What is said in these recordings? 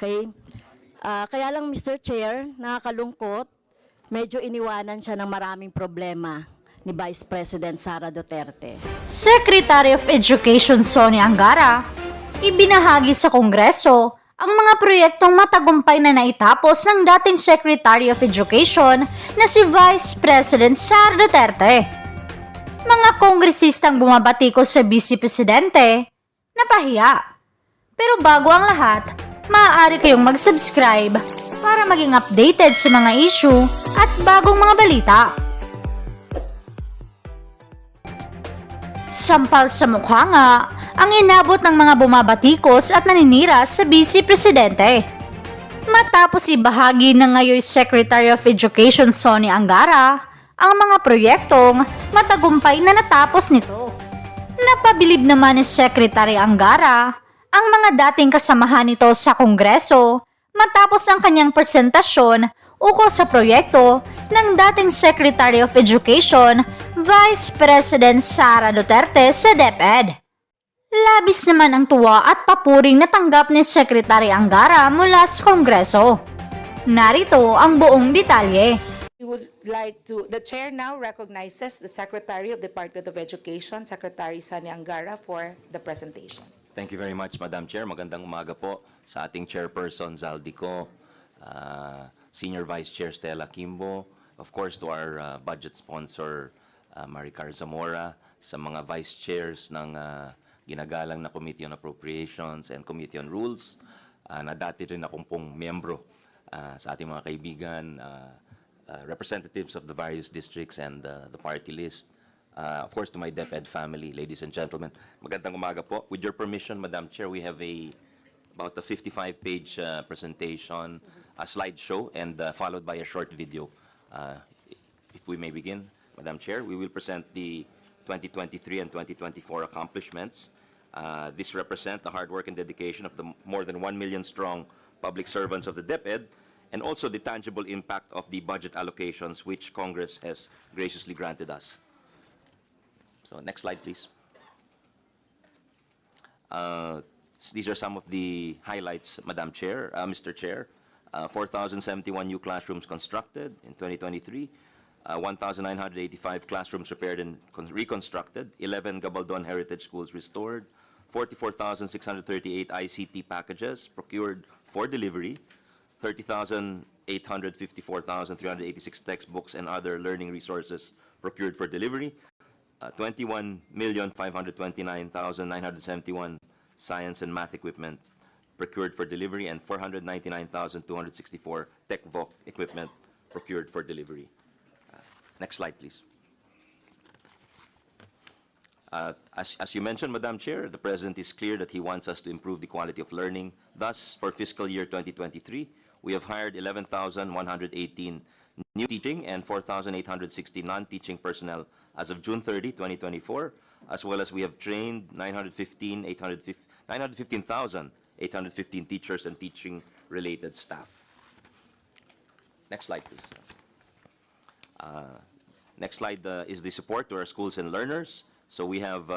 Okay? Kaya lang, Mr. Chair, nakakalungkot, medyo iniwanan siya ng maraming problema ni Vice President Sara Duterte. Secretary of Education Sonia Anggara, ibinahagi sa Kongreso ang mga proyektong matagumpay na naitapos ng dating Secretary of Education na si Vice President Sara Duterte. Mga kongresistang bumabatikos sa Vice Presidente, napahiya. Pero bago ang lahat, maaari kayong mag-subscribe para maging updated sa mga issue at bagong mga balita. Sampal sa mukha nga ang inabot ng mga bumabatikos at naninira sa Vice Presidente. Matapos ibahagi ng ngayon Secretary of Education Sonia Anggara ang mga proyektong matagumpay na natapos nito. Napabilib naman ni Secretary Anggara ang mga dating kasamahan nito sa Kongreso matapos ang kanyang presentasyon ukol sa proyekto ng dating Secretary of Education, Vice President Sara Duterte sa DepEd. Labis naman ang tuwa at papuring natanggap ni Secretary Anggara mula sa Kongreso. Narito ang buong detalye. We would like to, the chair now recognizes the Secretary of the Department of Education, Secretary Sonia Anggara, for the presentation. Thank you very much, Madam Chair. Magandang umaga po sa ating Chairperson Zaldico, Senior Vice Chair Stella Kimbo, of course to our budget sponsor Maricar Zamora, sa mga Vice Chairs ng ginagalang na Committee on Appropriations and Committee on Rules, na dati rin akong pong miyembro sa ating mga kaibigan, representatives of the various districts and the party list. Of course, to my DepEd family, ladies and gentlemen, magandang umaga po. With your permission, Madam Chair, we have about a 55-page presentation, a slideshow, and followed by a short video. If we may begin, Madam Chair, we will present the 2023 and 2024 accomplishments. This represent the hard work and dedication of the more than 1 million strong public servants of the DepEd, and also the tangible impact of the budget allocations which Congress has graciously granted us. So next slide, please. These are some of the highlights, Madam Chair, Mr. Chair. 4,071 new classrooms constructed in 2023, 1,985 classrooms repaired and reconstructed, 11 Gabaldon Heritage Schools restored, 44,638 ICT packages procured for delivery, 30,854,386 textbooks and other learning resources procured for delivery, 21,529,971 science and math equipment procured for delivery, and 499,264 TechVoc equipment procured for delivery. Next slide, please. As you mentioned, Madam Chair, the President is clear that he wants us to improve the quality of learning. Thus, for fiscal year 2023, we have hired 11,118 new teaching and 4,860 non-teaching personnel as of June 30, 2024, as well as we have trained 915,815 teachers and teaching-related staff. Next slide, please. Next slide is the support to our schools and learners. So we have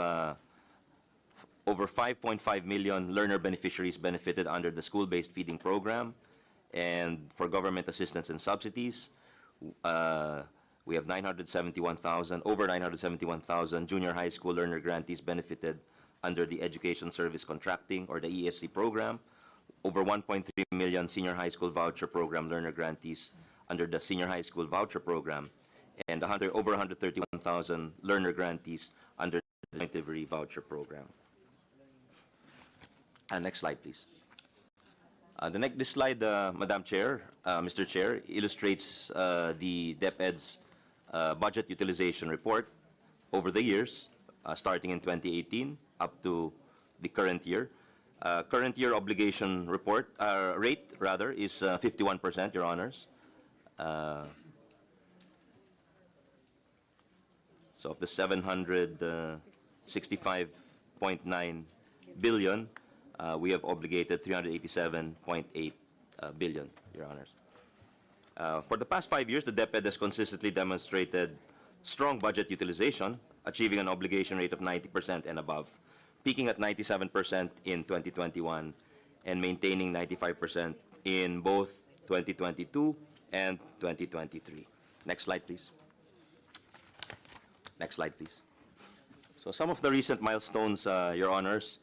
over 5.5 million learner beneficiaries benefited under the school-based feeding program, and for government assistance and subsidies, we have over 971,000 junior high school learner grantees benefited under the Education Service Contracting or the ESC program, over 1.3 million senior high school voucher program learner grantees under the senior high school voucher program, and over 131,000 learner grantees under the activity voucher program. Next slide, please. This slide, Madam Chair, Mr. Chair, illustrates the DepEd's budget utilization report over the years, starting in 2018 up to the current year. Current year obligation rate is 51%, Your Honors. So of the 765.9 billion, we have obligated 387.8 billion, Your Honors. For the past 5 years, the DepEd has consistently demonstrated strong budget utilization, achieving an obligation rate of 90% and above, peaking at 97% in 2021 and maintaining 95% in both 2022 and 2023. Next slide, please. Next slide, please. So some of the recent milestones, Your Honors,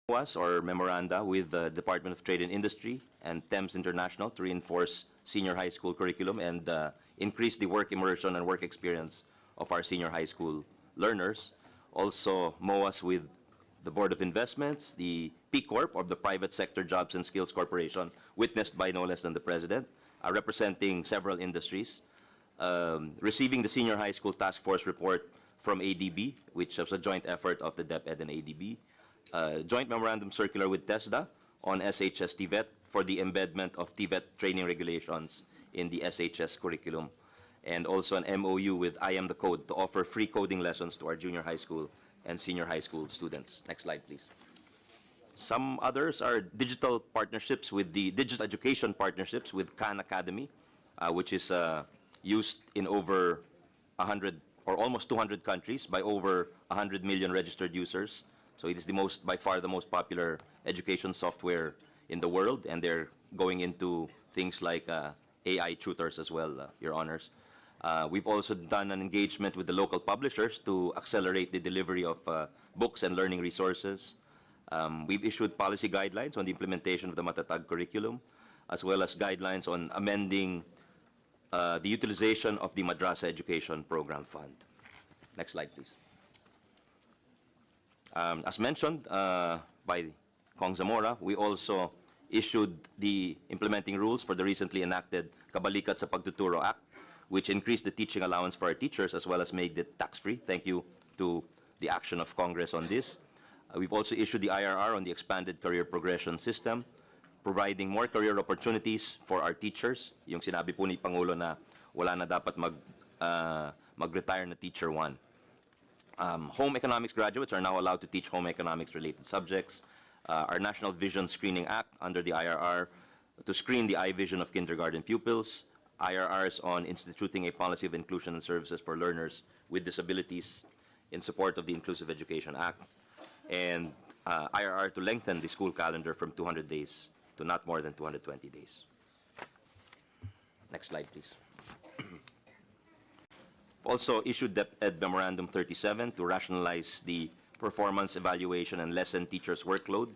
was or memoranda with the Department of Trade and Industry and Thames International to reinforce senior high school curriculum and increase the work immersion and work experience of our senior high school learners. Also, MOAs with the Board of Investments, the P Corp, or the Private Sector Jobs and Skills Corporation, witnessed by no less than the President, representing several industries, receiving the Senior High School Task Force report from ADB, which was a joint effort of the DepEd and ADB, joint memorandum circular with TESDA on SHS TVET for the embedment of TVET training regulations in the SHS curriculum, and also an MOU with I Am the Code to offer free coding lessons to our junior high school and senior high school students. Next slide, please. Some others are digital partnerships with the digital education partnerships with Khan Academy, which is used in over 100 or almost 200 countries by over 100 million registered users. So it is by far the most popular education software in the world, and they're going into things like AI tutors as well, Your Honors. We've also done an engagement with the local publishers to accelerate the delivery of books and learning resources. We've issued policy guidelines on the implementation of the Matatag curriculum, as well as guidelines on amending the utilization of the Madrasa Education Program Fund. Next slide, please. As mentioned by Kong Zamora, we also issued the implementing rules for the recently enacted Kabalikat sa Pagtuturo Act, which increased the teaching allowance for our teachers as well as made it tax-free. Thank you to the action of Congress on this. We've also issued the IRR on the expanded career progression system, providing more career opportunities for our teachers. Yung sinabi po ni Pangulo na wala na dapat mag-retire na Teacher 1. Home economics graduates are now allowed to teach home economics-related subjects. Our National Vision Screening Act under the IRR to screen the eye vision of kindergarten pupils. IRRs on instituting a policy of inclusion and services for learners with disabilities in support of the Inclusive Education Act. And IRR to lengthen the school calendar from 200 days to not more than 220 days. Next slide, please. Also issued DepEd Memorandum 37 to rationalize the performance evaluation and lessen teachers' workload.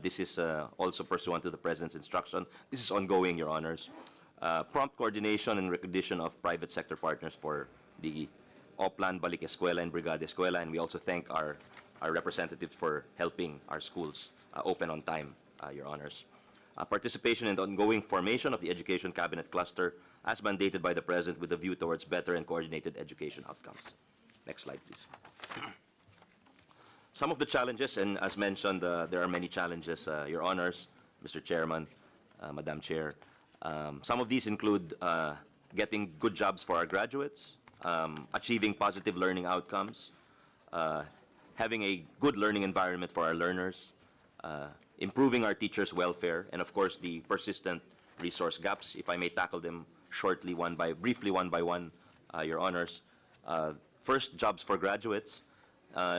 This is also pursuant to the President's instruction. This is ongoing, Your Honors. Prompt coordination and recognition of private sector partners for the Oplan, Balik Eskwela, and Brigada Eskwela, and we also thank our representatives for helping our schools open on time, Your Honors. Participation in the ongoing formation of the Education Cabinet Cluster as mandated by the President with a view towards better and coordinated education outcomes. Next slide, please. Some of the challenges, and as mentioned, there are many challenges, Your Honors, Mr. Chairman, Madam Chair. Some of these include getting good jobs for our graduates, achieving positive learning outcomes, having a good learning environment for our learners, improving our teachers' welfare, and of course the persistent resource gaps. If I may tackle them shortly, briefly one by one, Your Honors. First, jobs for graduates.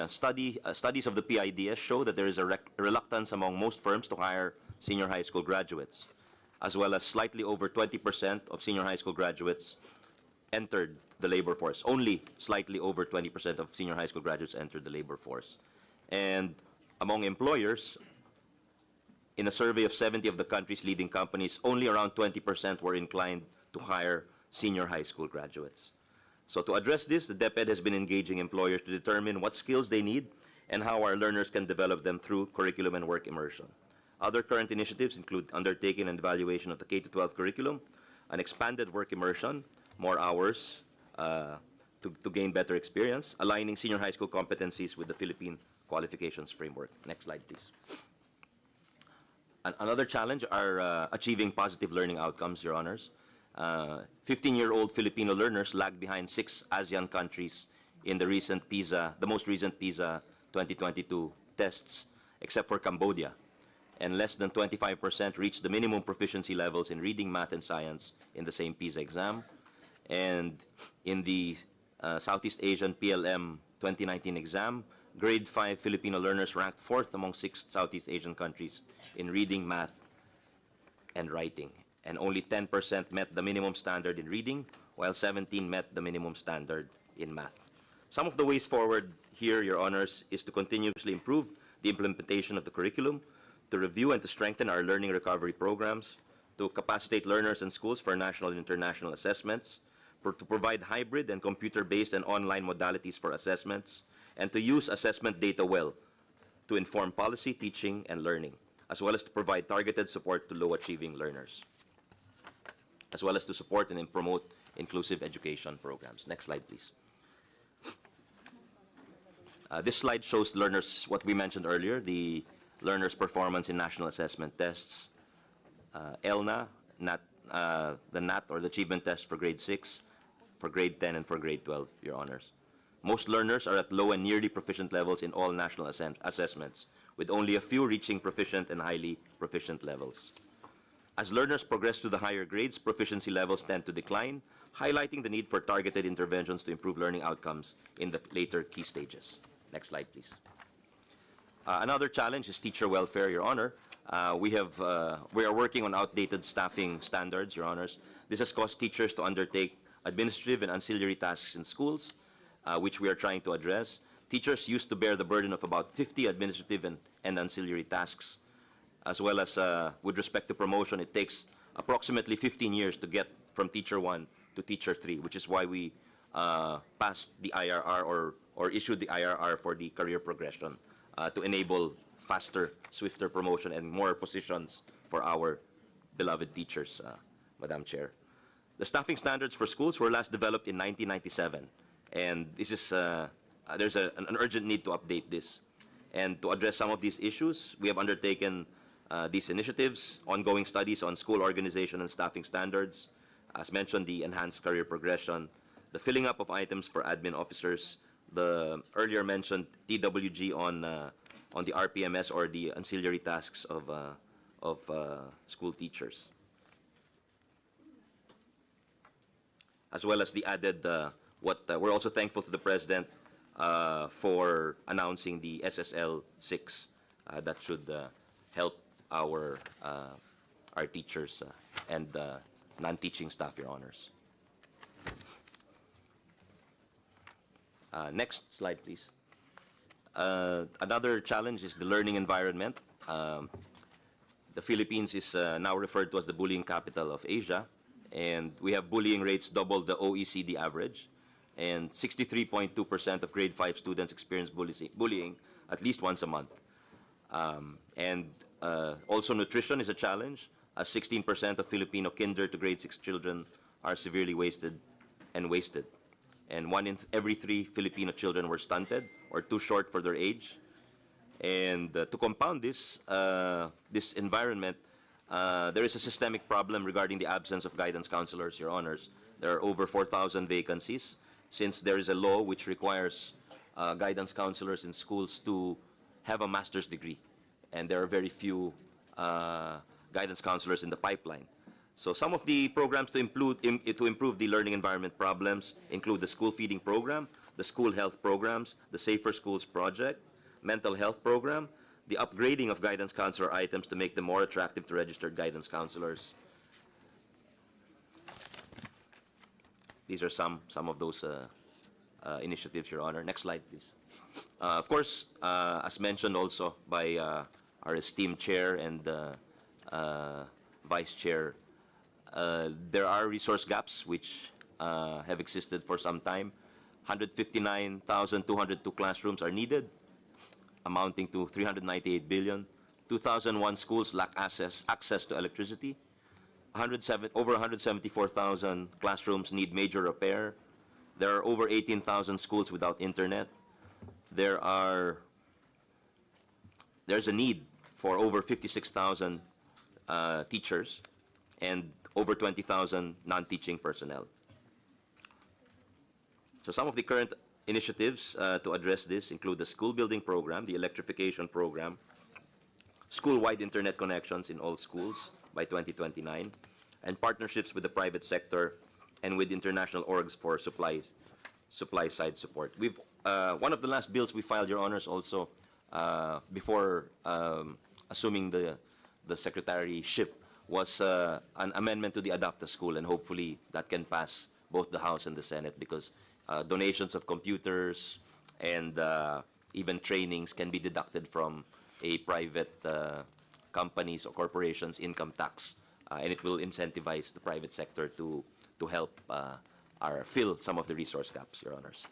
Studies of the PIDS show that there is a reluctance among most firms to hire senior high school graduates, as well as slightly over 20% of senior high school graduates entered the labor force. Only slightly over 20% of senior high school graduates entered the labor force. And among employers, in a survey of 70 of the country's leading companies, only around 20% were inclined to hire senior high school graduates. So to address this, the DepEd has been engaging employers to determine what skills they need and how our learners can develop them through curriculum and work immersion. Other current initiatives include undertaking an evaluation of the K-12 curriculum, an expanded work immersion, more hours to gain better experience, aligning senior high school competencies with the Philippine qualifications framework. Next slide, please. Another challenge are achieving positive learning outcomes, Your Honors. 15-year-old Filipino learners lag behind 6 ASEAN countries in the most recent PISA 2022 tests, except for Cambodia. And less than 25% reached the minimum proficiency levels in reading, math, and science in the same PISA exam. And in the Southeast Asian PLM 2019 exam, grade 5 Filipino learners ranked 4th among 6 Southeast Asian countries in reading, math, and writing. And only 10% met the minimum standard in reading, while 17 met the minimum standard in math. Some of the ways forward here, Your Honors, is to continuously improve the implementation of the curriculum, to review and to strengthen our learning recovery programs, to capacitate learners and schools for national and international assessments, to provide hybrid and computer-based and online modalities for assessments, and to use assessment data well to inform policy, teaching, and learning, as well as to provide targeted support to low-achieving learners, as well as to support and promote inclusive education programs. Next slide, please. This slide shows learners, what we mentioned earlier, the learners' performance in national assessment tests, ELNA, the NAT or the achievement test for grade 6, for grade 10, and for grade 12, Your Honors. Most learners are at low and nearly proficient levels in all national assessments, with only a few reaching proficient and highly proficient levels. As learners progress to the higher grades, proficiency levels tend to decline, highlighting the need for targeted interventions to improve learning outcomes in the later key stages. Next slide, please. Another challenge is teacher welfare, Your Honor. We are working on outdated staffing standards, Your Honors. This has caused teachers to undertake administrative and ancillary tasks in schools, which we are trying to address. Teachers used to bear the burden of about 50 administrative and ancillary tasks, as well as with respect to promotion, it takes approximately 15 years to get from teacher 1 to teacher 3, which is why we passed the IRR or issued the IRR for the career progression to enable faster, swifter promotion and more positions for our beloved teachers, Madam Chair. The staffing standards for schools were last developed in 1997, and this is there's an urgent need to update this. And to address some of these issues, we have undertaken these initiatives, ongoing studies on school organization and staffing standards, as mentioned, the enhanced career progression, the filling up of items for admin officers, the earlier mentioned TWG on the RPMS or the ancillary tasks of school teachers, as well as the added, we're also thankful to the President for announcing the SSL 6 that should help our teachers and non-teaching staff, Your Honors. Next slide, please. Another challenge is the learning environment. The Philippines is now referred to as the bullying capital of Asia, and we have bullying rates double the OECD average, and 63.2% of grade 5 students experience bullying at least once a month. Also nutrition is a challenge, as 16% of Filipino kinder to grade 6 children are severely wasted. And 1 in every 3 Filipino children were stunted or too short for their age. And to compound this environment, there is a systemic problem regarding the absence of guidance counselors, Your Honors. There are over 4,000 vacancies, since there is a law which requires guidance counselors in schools to have a master's degree, and there are very few guidance counselors in the pipeline. So some of the programs to improve the learning environment problems include the school feeding program, the school health programs, the Safer Schools project, mental health program, the upgrading of guidance counselor items to make them more attractive to registered guidance counselors. These are some of those initiatives, Your Honor. Next slide, please. Of course, as mentioned also by our esteemed chair and vice chair, there are resource gaps which have existed for some time. 159,202 classrooms are needed, amounting to 398 billion. 2,001 schools lack access to electricity. Over 174,000 classrooms need major repair. There are over 18,000 schools without internet. There's a need for over 56,000 teachers and over 20,000 non-teaching personnel. So some of the current initiatives to address this include the school building program, the electrification program, school-wide internet connections in all schools by 2029, and partnerships with the private sector and with international orgs for supply side support. We've one of the last bills we filed, Your Honors, also before assuming the secretaryship was an amendment to the Adapt a School, and hopefully that can pass both the House and the Senate, because donations of computers and even trainings can be deducted from a private companies or corporations' income tax, and it will incentivize the private sector to help or fill some of the resource gaps, Your Honors.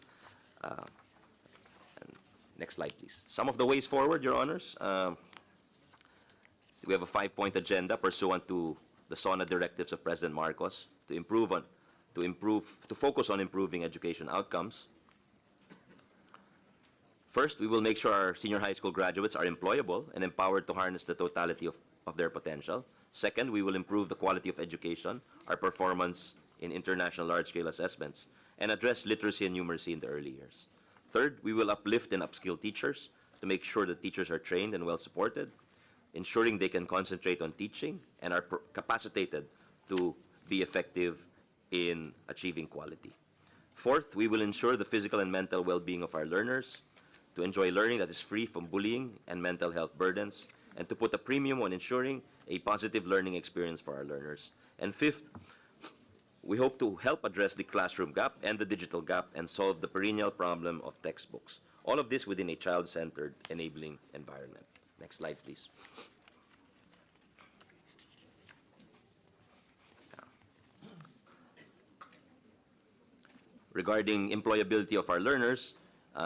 Next slide, please. Some of the ways forward, Your Honors. So we have a 5-point agenda pursuant to the SONA directives of President Marcos to focus on improving education outcomes. First, we will make sure our senior high school graduates are employable and empowered to harness the totality of their potential. Second, we will improve the quality of education, our performance in international large-scale assessments, and address literacy and numeracy in the early years. Third, we will uplift and upskill teachers to make sure that teachers are trained and well supported, ensuring they can concentrate on teaching and are capacitated to be effective in achieving quality. Fourth, we will ensure the physical and mental well-being of our learners, to enjoy learning that is free from bullying and mental health burdens, and to put a premium on ensuring a positive learning experience for our learners. And fifth, we hope to help address the classroom gap and the digital gap and solve the perennial problem of textbooks. All of this within a child-centered, enabling environment. Next slide, please. Regarding employability of our learners,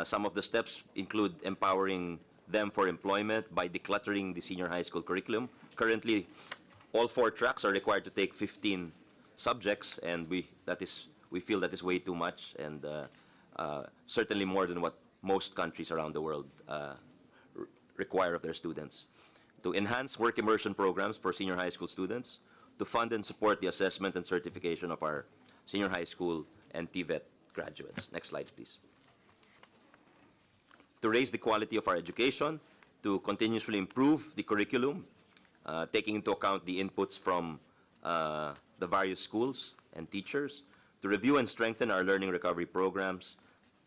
some of the steps include empowering them for employment by decluttering the senior high school curriculum. Currently, all 4 tracks are required to take 15 subjects, and we feel that is way too much, and certainly more than what most countries around the world require of their students. To enhance work immersion programs for senior high school students, to fund and support the assessment and certification of our senior high school and TVET graduates. Next slide, please. To raise the quality of our education, to continuously improve the curriculum, taking into account the inputs from the various schools and teachers, to review and strengthen our learning recovery programs,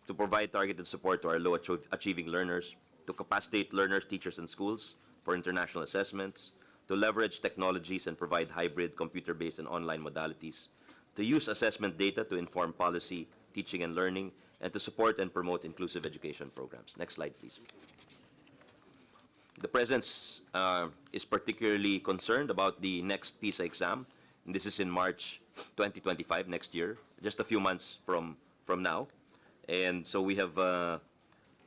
to provide targeted support to our low-achieving learners, to capacitate learners, teachers, and schools for international assessments, to leverage technologies and provide hybrid computer-based and online modalities, to use assessment data to inform policy, teaching and learning, and to support and promote inclusive education programs. Next slide, please. The President is particularly concerned about the next PISA exam, and this is in March 2025, next year, just a few months from now. And so we have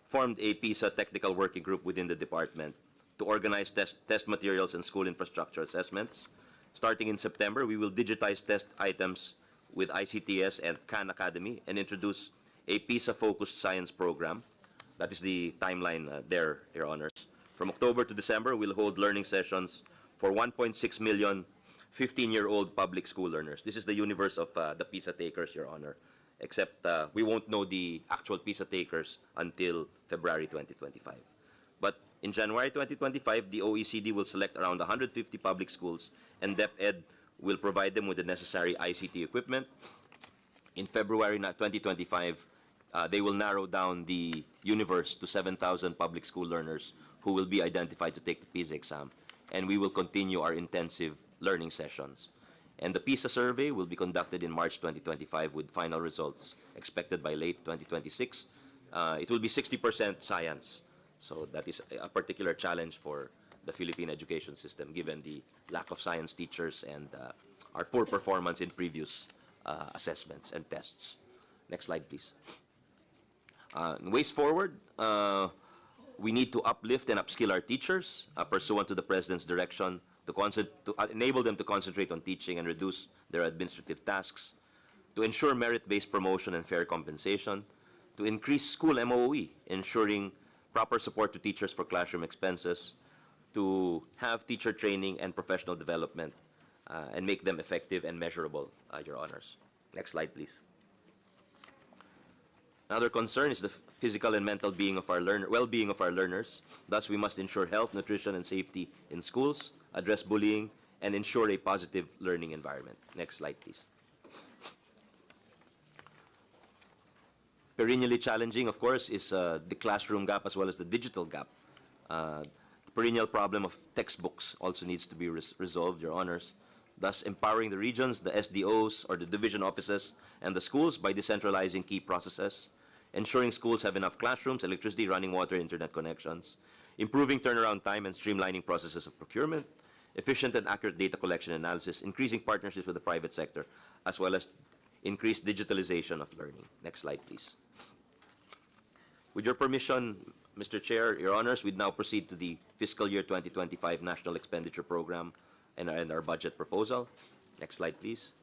formed a PISA technical working group within the department to organize test materials and school infrastructure assessments. Starting in September, we will digitize test items with ICTS and Khan Academy and introduce a PISA-focused science program. That is the timeline there, Your Honors. From October to December, we'll hold learning sessions for 1.6 million 15-year-old public school learners. This is the universe of the PISA takers, Your Honor, except we won't know the actual PISA takers until February 2025. But in January 2025, the OECD will select around 150 public schools, and DepEd will provide them with the necessary ICT equipment. In February 2025, they will narrow down the universe to 7,000 public school learners who will be identified to take the PISA exam, and we will continue our intensive learning sessions. And the PISA survey will be conducted in March 2025 with final results expected by late 2026. It will be 60% science, so that is a particular challenge for the Philippine education system given the lack of science teachers and our poor performance in previous assessments and tests. Next slide, please. Ways forward, we need to uplift and upskill our teachers pursuant to the President's direction to enable them to concentrate on teaching and reduce their administrative tasks, to ensure merit-based promotion and fair compensation, to increase school MOE, ensuring proper support to teachers for classroom expenses, to have teacher training and professional development, and make them effective and measurable, Your Honors. Next slide, please. Another concern is the physical and mental well-being of our learners. Thus, we must ensure health, nutrition, and safety in schools, address bullying, and ensure a positive learning environment. Next slide, please. Perennially challenging, of course, is the classroom gap as well as the digital gap. The perennial problem of textbooks also needs to be resolved, Your Honors, thus empowering the regions, the SDOs, or the division offices, and the schools by decentralizing key processes, ensuring schools have enough classrooms, electricity, running water, internet connections, improving turnaround time and streamlining processes of procurement, efficient and accurate data collection and analysis, increasing partnerships with the private sector, as well as increased digitalization of learning. Next slide, please. With your permission, Mr. Chair, Your Honors, we now proceed to the fiscal year 2025 National Expenditure Program and our budget proposal. Next slide, please.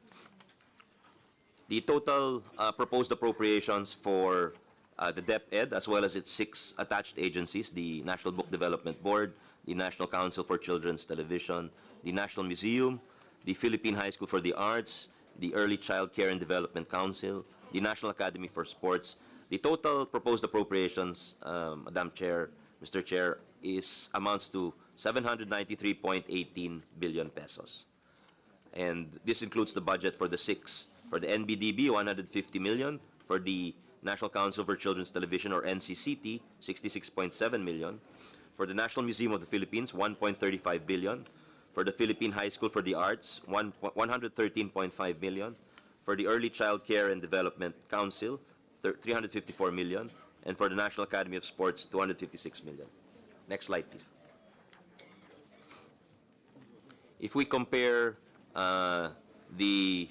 The total proposed appropriations for the DepEd, as well as its 6 attached agencies, the National Book Development Board, the National Council for Children's Television, the National Museum, the Philippine High School for the Arts, the Early Child Care and Development Council, the National Academy for Sports. The total proposed appropriations, Madam Chair, Mr. Chair, amounts to 793.18 billion pesos. And this includes the budget for the 6. For the NBDB, 150 million. For the National Council for Children's Television, or NCCT, 66.7 million. For the National Museum of the Philippines, 1.35 billion. For the Philippine High School for the Arts, 113.5 million. For the Early Child Care and Development Council, 354 million. And for the National Academy of Sports, 256 million. Next slide, please. If we compare the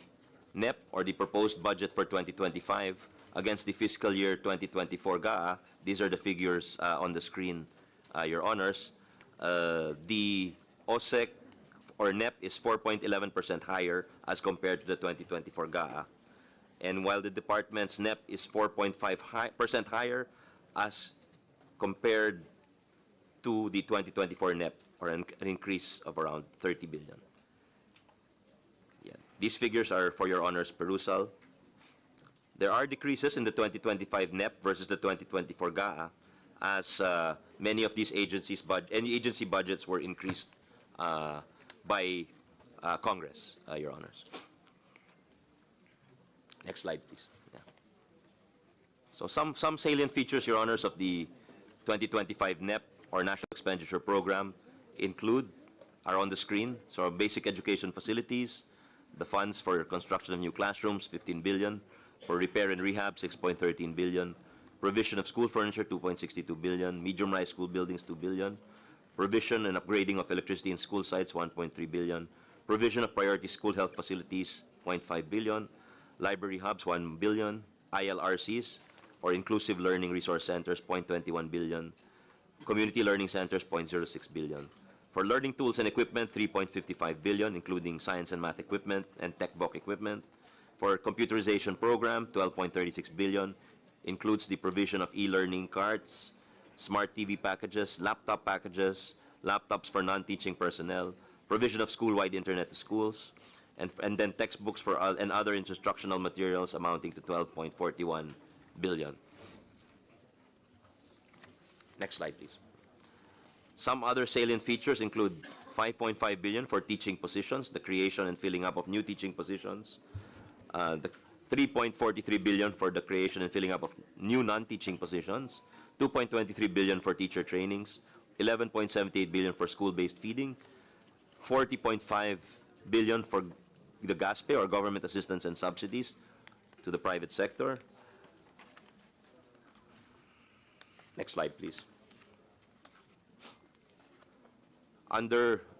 NEP, or the proposed budget for 2025, against the fiscal year 2024 GAA, these are the figures on the screen, Your Honors. The OSEC or NEP is 4.11% higher as compared to the 2024 GAA. And while the department's NEP is 4.5% higher as compared to the 2024 NEP, or an increase of around 30 billion. Yeah. These figures are for Your Honor's perusal. There are decreases in the 2025 NEP versus the 2024 GAA, as many of these agency budgets were increased by Congress, Your Honors. Next slide, please. Yeah. So some salient features, Your Honors, of the 2025 NEP, or National Expenditure Program, are on the screen. So basic education facilities, the funds for construction of new classrooms, 15 billion. For repair and rehab, 6.13 billion. Provision of school furniture, 2.62 billion. Medium-rise school buildings, 2 billion. Provision and upgrading of electricity in school sites, 1.3 billion. Provision of priority school health facilities, 0.5 billion. Library hubs, 1 billion. ILRCs, or Inclusive Learning Resource Centers, 0.21 billion. Community Learning Centers, 0.06 billion. For learning tools and equipment, 3.55 billion, including science and math equipment and tech-voc equipment. For computerization program, 12.36 billion, includes the provision of e-learning cards, smart TV packages, laptop packages, laptops for non-teaching personnel, provision of school-wide internet to schools, and then textbooks and other instructional materials amounting to 12.41 billion. Next slide, please. Some other salient features include 5.5 billion for teaching positions, the creation and filling up of new teaching positions, the 3.43 billion for the creation and filling up of new non-teaching positions, 2.23 billion for teacher trainings, 11.78 billion for school-based feeding, 40.5 billion for the GASPE, or government assistance and subsidies to the private sector. Next slide, please.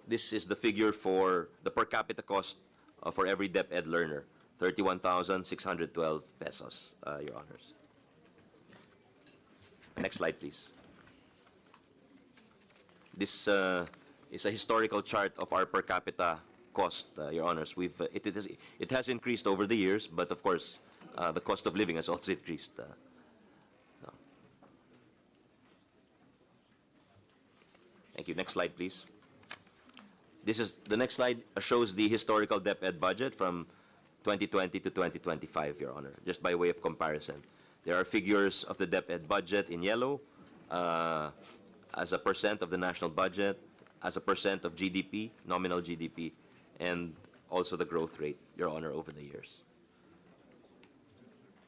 This is the figure for the per capita cost for every DepEd learner, 31,612 pesos, Your Honors. Next slide, please. This is a historical chart of our per capita cost, Your Honors. It has increased over the years, but of course, the cost of living has also increased. Thank you. Next slide, please. The next slide shows the historical DepEd budget from 2020 to 2025, Your Honor, just by way of comparison. There are figures of the DepEd budget in yellow as a percent of the national budget, as a percent of GDP, nominal GDP, and also the growth rate, Your Honor, over the years.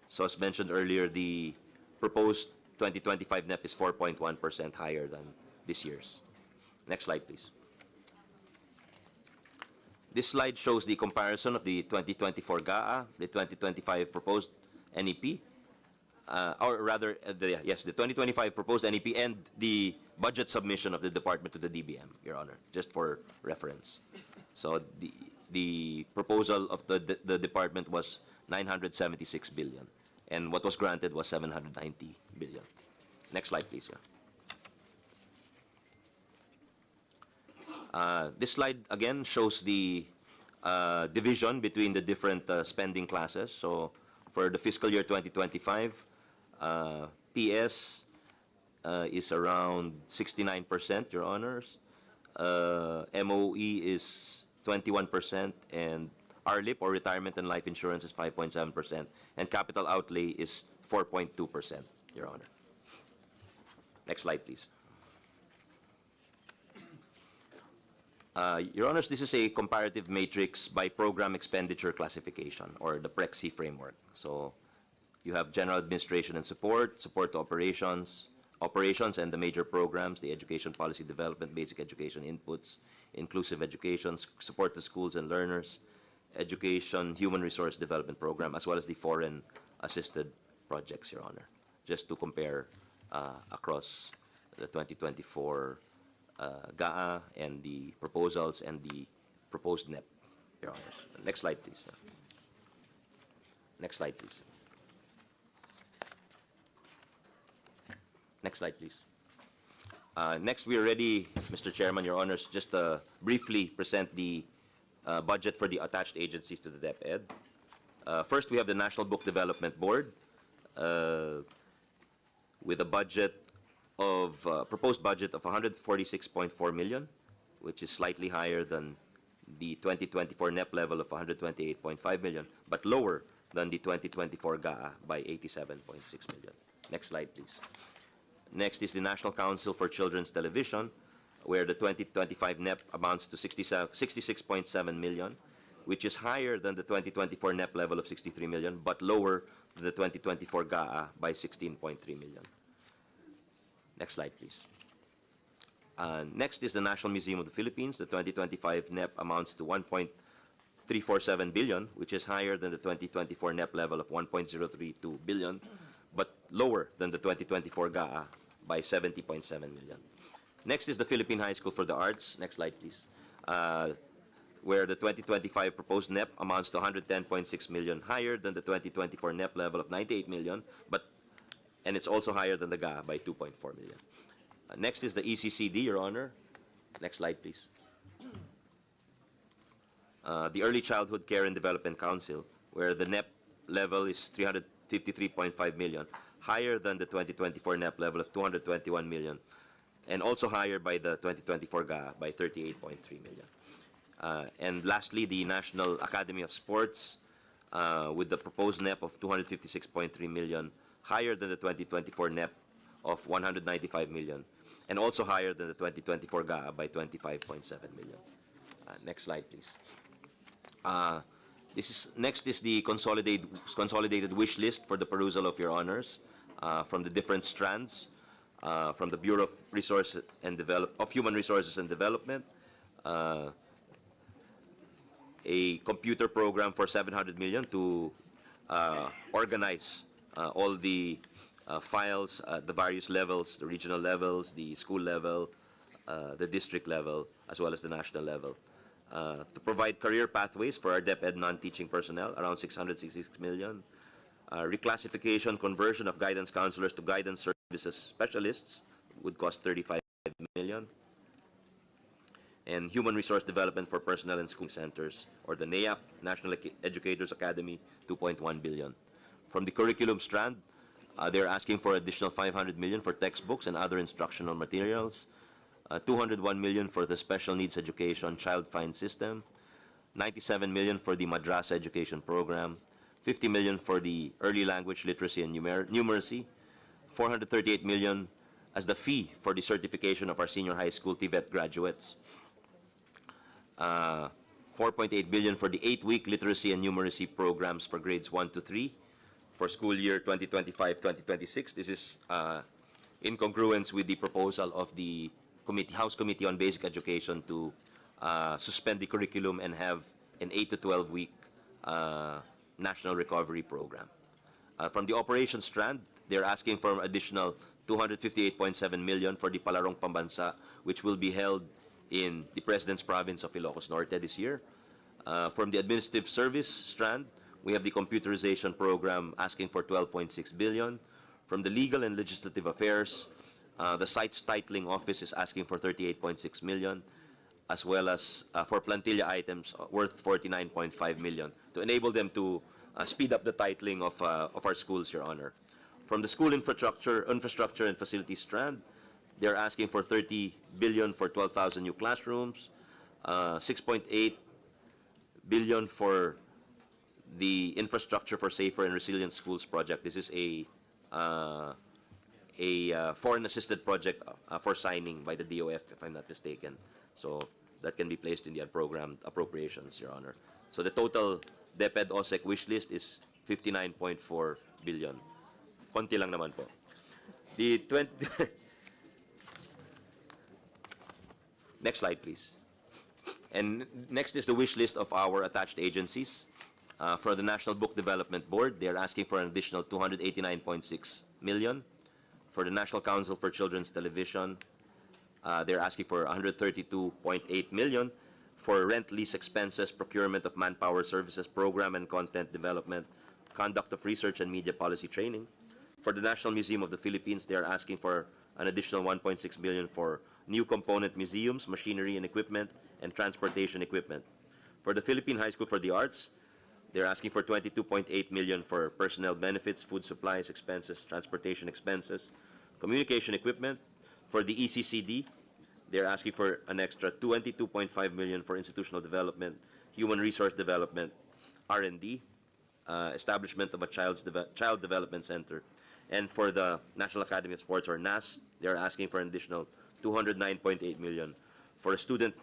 So as mentioned earlier, the proposed 2025 NEP is 4.1% higher than this year's. Next slide, please. This slide shows the comparison of the 2024 GAA, the 2025 proposed NEP, or rather, the 2025 proposed NEP and the budget submission of the department to the DBM, Your Honor, just for reference. So the proposal of the department was 976 billion, and what was granted was 790 billion. Next slide, please. This slide again shows the division between the different spending classes. So for the fiscal year 2025, PS is around 69%, Your Honors. MOE is 21%, and RLIP, or retirement and life insurance, is 5.7%, and capital outlay is 4.2%, Your Honor. Next slide, please. Your Honors, this is a comparative matrix by program expenditure classification, or the PREXI framework. So you have general administration and support to operations, and the major programs, the education policy development, basic education inputs, inclusive education, support to schools and learners, education, human resource development program, as well as the foreign assisted projects, Your Honor, just to compare across the 2024 GAA and the proposals and the proposed NEP, Your Honors. Next slide, please. Next slide, please. Next slide, please. Next, we are ready, Mr. Chairman, Your Honors, just briefly present the budget for the attached agencies to the DepEd. First, we have the National Book Development Board with a budget of proposed budget of 146.4 million, which is slightly higher than the 2024 NEP level of 128.5 million, but lower than the 2024 GAA by 87.6 million. Next slide, please. Next is the National Council for Children's Television, where the 2025 NEP amounts to 66.7 million, which is higher than the 2024 NEP level of 63 million, but lower than the 2024 GAA by 16.3 million. Next slide, please. Next is the National Museum of the Philippines. The 2025 NEP amounts to 1.347 billion, which is higher than the 2024 NEP level of 1.032 billion, but lower than the 2024 GAA by 70.7 million. Next is the Philippine High School for the Arts. Next slide, please. Where the 2025 proposed NEP amounts to 110.6 million, higher than the 2024 NEP level of 98 million, and it's also higher than the GAA by 2.4 million. Next is the ECCD, Your Honor. Next slide, please. The Early Childhood Care and Development Council, where the NEP level is 353.5 million, higher than the 2024 NEP level of 221 million, and also higher by the 2024 GAA by 38.3 million. And lastly, the National Academy of Sports, with the proposed NEP of 256.3 million, higher than the 2024 NEP of 195 million, and also higher than the 2024 GAA by 25.7 million. Next slide, please. Next is the consolidated wish list for the perusal of Your Honors from the different strands, from the Bureau of Human Resources and Development, a computer program for 700 million to organize all the files at the various levels, the regional levels, the school level, the district level, as well as the national level. To provide career pathways for our DepEd non-teaching personnel, around 666 million. Reclassification, conversion of guidance counselors to guidance services specialists would cost 35 million. And human resource development for personnel and school centers, or the NAEAP, National Educators Academy, 2.1 billion. From the curriculum strand, they're asking for additional 500 million for textbooks and other instructional materials, 201 million for the special needs education child find system, 97 million for the madrasa education program, 50 million for the early language literacy and numeracy, 438 million as the fee for the certification of our senior high school TVET graduates, 4.8 billion for the 8-week literacy and numeracy programs for grades 1 to 3, for school year 2025-2026. This is in congruence with the proposal of the House Committee on Basic Education to suspend the curriculum and have an 8 to 12 week national recovery program. From the operations strand, they're asking for an additional 258.7 million for the Palarong Pambansa, which will be held in the President's Province of Ilocos Norte this year. From the administrative service strand, we have the computerization program asking for 12.6 billion. From the legal and legislative affairs, the site's titling office is asking for 38.6 million, as well as for plantilla items worth 49.5 million to enable them to speed up the titling of our schools, Your Honor. From the school infrastructure and facilities strand, they're asking for 30 billion for 12,000 new classrooms, 6.8 billion for the infrastructure for safer and resilient schools project. This is a foreign-assisted project for signing by the DOF, if I'm not mistaken. So that can be placed in the unprogrammed appropriations, Your Honor. So the total DepEd OSEC wish list is 59.4 billion. Konti lang naman po. The 20 Next slide, please. And next is the wish list of our attached agencies. For the National Book Development Board, they are asking for an additional 289.6 million. For the National Council for Children's Television, they're asking for 132.8 million. For rent lease expenses, procurement of manpower services, program and content development, conduct of research and media policy training. For the National Museum of the Philippines, they are asking for an additional 1.6 million for new component museums, machinery and equipment, and transportation equipment. For the Philippine High School for the Arts, they're asking for 22.8 million for personnel benefits, food supplies expenses, transportation expenses, communication equipment. For the ECCD, they're asking for an extra 22.5 million for institutional development, human resource development, R&D, establishment of a child development center. And for the National Academy of Sports, or NAS, they're asking for an additional 209.8 million for student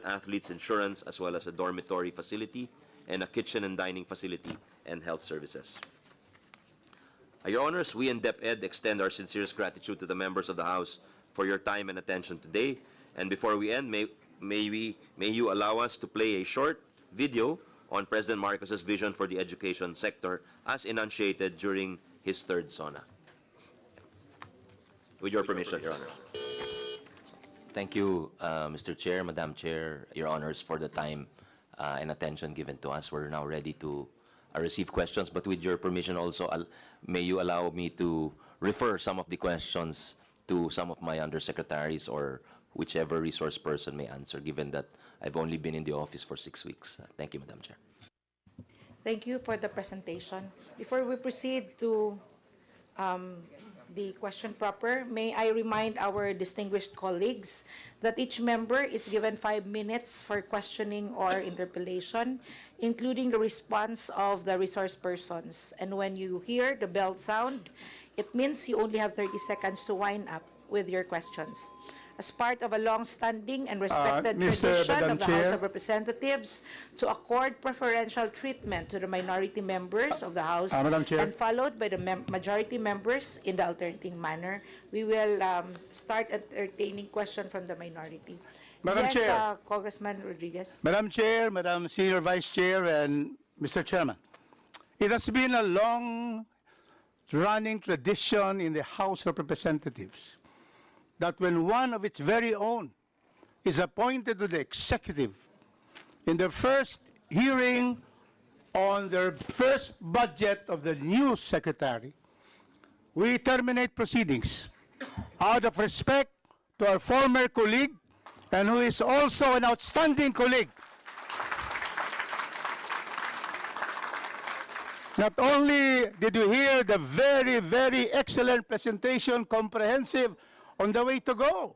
athletes insurance, as well as a dormitory facility and a kitchen and dining facility and health services. Your Honors, we in DepEd extend our sincerest gratitude to the members of the House for your time and attention today. And before we end, may you allow us to play a short video on President Marcos's vision for the education sector as enunciated during his third SONA. With your permission, Your Honor. Thank you, Mr. Chair, Madam Chair, Your Honors, for the time and attention given to us. We're now ready to receive questions, but with your permission also, may you allow me to refer some of the questions to some of my undersecretaries or whichever resource person may answer, given that I've only been in the office for 6 weeks. Thank you, Madam Chair. Thank you for the presentation. Before we proceed to the question proper, may I remind our distinguished colleagues that each member is given 5 minutes for questioning or interpellation, including the response of the resource persons. And when you hear the bell sound, it means you only have 30 seconds to wind up with your questions. As part of a long-standing and respected tradition of the House of Representatives to accord preferential treatment to the minority members of the House and followed by the majority members in the alternating manner, we will start entertaining questions from the minority. Madam Chair. Congressman Rodriguez. Madam Chair, Madam Senior Vice Chair, and Mr. Chairman, it has been a long-running tradition in the House of Representatives that when one of its very own is appointed to the executive in the first hearing on their first budget of the new secretary, we terminate proceedings out of respect to our former colleague and who is also an outstanding colleague. Not only did we hear the very, very excellent presentation, comprehensive, on the way to go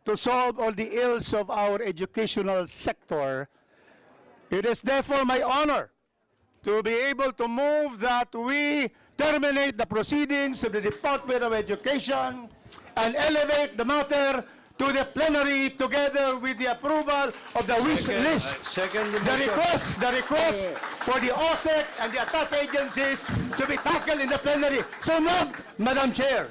to solve all the ills of our educational sector, it is therefore my honor to be able to move that we terminate the proceedings of the Department of Education and elevate the matter to the plenary together with the approval of the wish list. Second The request for the OSEC and the attached agencies to be tackled in the plenary. So moved, Madam Chair.